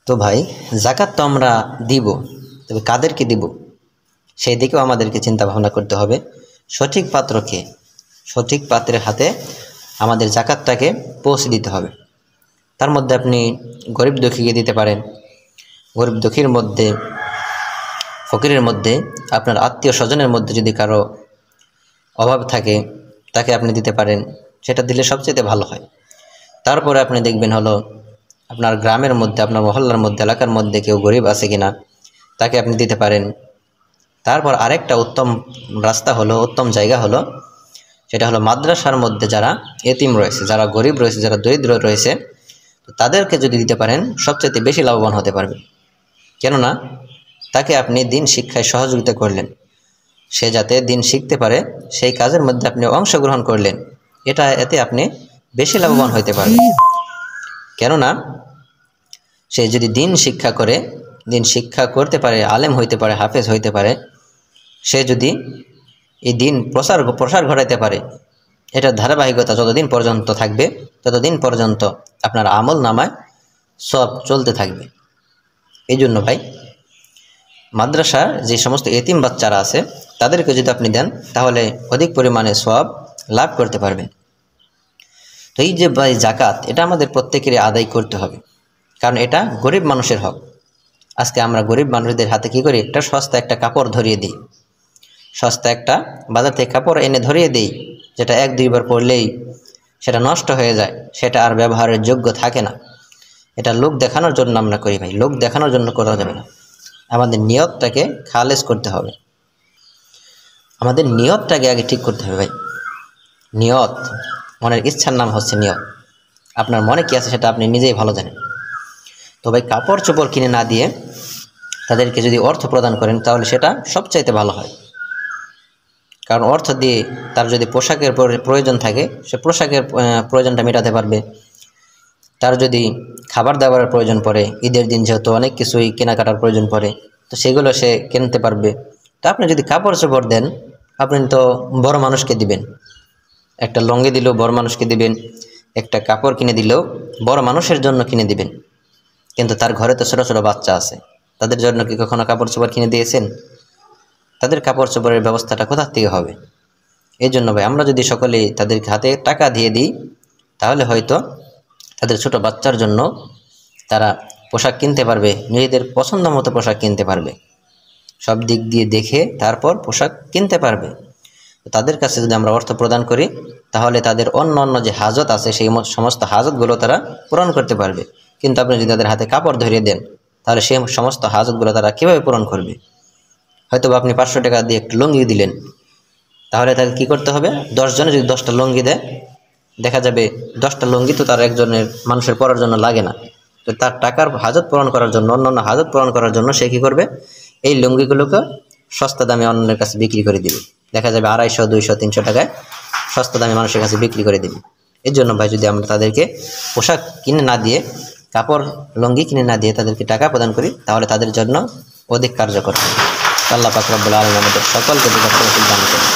তো ভাই যাকাত তো আমরা দিব, তবে কাদেরকে দিব সেই দিকেও আমাদেরকে চিন্তা ভাবনা করতে হবে। সঠিক পাত্রকে, সঠিক পাত্রের হাতে আমাদের যাকাতটাকে পৌঁছে দিতে হবে। তার মধ্যে আপনি গরিব দুঃখীকে দিতে পারেন, গরিব দুঃখীর মধ্যে, ফকিরের মধ্যে, আপনার আত্মীয় স্বজনের মধ্যে যদি কারো অভাব থাকে তাকে আপনি দিতে পারেন, সেটা দিলে সবচেয়ে ভালো হয়। তারপরে আপনি দেখবেন হলো আপনার গ্রামের মধ্যে, আপনার মহল্লার মধ্যে, এলাকার মধ্যে কেউ গরিব আছে কিনা তাকে আপনি দিতে পারেন। তারপর আরেকটা উত্তম রাস্তা হলো, উত্তম জায়গা হলো, সেটা হলো মাদ্রাসার মধ্যে যারা এতিম রয়েছে, যারা গরিব রয়েছে, যারা দরিদ্র রয়েছে, তো তাদেরকে যদি দিতে পারেন সবচেয়ে বেশি লাভবান হতে পারবে। কেননা তাকে আপনি দিন শিক্ষায় সহযোগিতা করলেন, সে যাতে দিন শিখতে পারে সেই কাজের মধ্যে আপনি অংশগ্রহণ করলেন, এতে আপনি বেশি লাভবান হতে পারবেন। কেননা সে যদি দিন শিক্ষা করে, দিন শিক্ষা করতে পারে, আলেম হইতে পারে, হাফেজ হইতে পারে, সে যদি এই দিন প্রসার ঘটাইতে পারে, এটার ধারাবাহিকতা যতদিন পর্যন্ত থাকবে ততদিন পর্যন্ত আপনার আমল নামায় সব চলতে থাকবে। এই জন্য ভাই মাদ্রাসার যে সমস্ত এতিম বাচ্চারা আছে তাদেরকে যদি আপনি দেন তাহলে অধিক পরিমাণে সওয়াব লাভ করতে পারবেন। তো এই যে ভাই যাকাত, এটা আমাদের প্রত্যেকেরই আদায় করতে হবে, কারণ এটা গরিব মানুষের হক। আজকে আমরা গরিব মানুষদের হাতে কী করি, একটা সস্তা একটা কাপড় ধরিয়ে দিই, সস্তা একটা বাজার থেকে কাপড় এনে ধরিয়ে দিই, যেটা এক দুইবার পরলেই সেটা নষ্ট হয়ে যায়, সেটা আর ব্যবহারের যোগ্য থাকে না। এটা লোক দেখানোর জন্য আমরা করি ভাই, লোক দেখানোর জন্য করা যাবে না। আমাদের নিয়তটাকে খালেজ করতে হবে, আমাদের নিয়তটাকে আগে ঠিক করতে হবে ভাই। নিয়ত, মনের ইচ্ছার নাম হচ্ছে নিয়ত। আপনার মনে কী আছে সেটা আপনি নিজেই ভালো জানেন। তো ভাই কাপড় চোপড় কিনে না দিয়ে তাদেরকে যদি অর্থ প্রদান করেন তাহলে সেটা সবচাইতে ভালো হয়। কারণ অর্থ দিয়ে তার যদি পোশাকের প্রয়োজন থাকে সে পোশাকের প্রয়োজনটা মেটাতে পারবে, তার যদি খাবার দাবারের প্রয়োজন পড়ে, ঈদের দিন যেহেতু অনেক কিছুই কেনাকাটার প্রয়োজন পড়ে, তো সেগুলো সে কিনতে পারবে। তো আপনি যদি কাপড় চোপড় দেন, আপনি তো বড় মানুষকে দিবেন, একটা লঙ্গি দিলেও বড় মানুষকে দিবেন, একটা কাপড় কিনে দিলেও বড় মানুষের জন্য কিনে দিবেন। কিন্তু তার ঘরে তো ছোটো ছোটো বাচ্চা আছে, তাদের জন্য কি কখনো কাপড় চোপড় কিনে দিয়েছেন? তাদের কাপড় চোপড়ের ব্যবস্থাটা কোথা থেকে হবে? এই জন্য ভাই আমরা যদি সকলেই তাদের হাতে টাকা দিয়ে দিই তাহলে হয়তো তাদের ছোট বাচ্চার জন্য তারা পোশাক কিনতে পারবে, নিজেদের পছন্দ মতো পোশাক কিনতে পারবে, সব দিক দিয়ে দেখে তারপর পোশাক কিনতে পারবে। তাদের কাছে যদি আমরা অর্থ প্রদান করি তাহলে তাদের অন্য অন্য যে হাজত আছে সেই সমস্ত হাজতগুলো তারা পূরণ করতে পারবে। কিন্তু আপনি যদি তাদের হাতে কাপড় ধরিয়ে দেন তাহলে সেই সমস্ত হাজতগুলো তারা কীভাবে পূরণ করবে? হয়তো আপনি 500 টাকা দিয়ে একটু লুঙ্গি দিলেন, তাহলে তাকে কী করতে হবে? 10 জনে যদি 10টা লুঙ্গি দেয়, দেখা যাবে 10টা লুঙ্গি তো তার একজনের মানুষের পরার জন্য লাগে না। তো তার টাকার হাজত পূরণ করার জন্য, অন্যান্য হাজত পূরণ করার জন্য সে কী করবে? এই লুঙ্গিগুলোকে সস্তা দামে অন্যের কাছে বিক্রি করে দিবে। দেখা যাবে 250, 200, 300 টাকায় সস্তা দামে মানুষের কাছে বিক্রি করে দিবে। এর জন্য ভাই যদি আমরা তাদেরকে পোশাক কিনে না দিয়ে, কাপড় লুঙ্গি কিনে না দিয়ে তাদেরকে টাকা প্রদান করি তাহলে তাদের জন্য অধিক কার্যকর। আল্লাহ পাক রব্বুল আলামিন আমাদের সকলকে দান করেন।